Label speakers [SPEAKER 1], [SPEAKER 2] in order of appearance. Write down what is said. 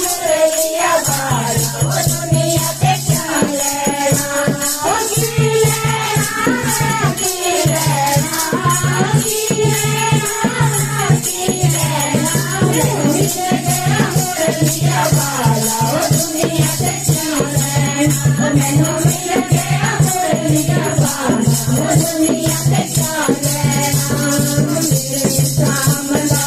[SPEAKER 1] मुरलिया वाला वो दुनिया से क्या लेना ओ की लेना की लेना की लेना मुरलिया वाला वो दुनिया से क्या लेना मैनू मिल गया मुरलिया वाला वो दुनिया से क्या लेना मेरे सामने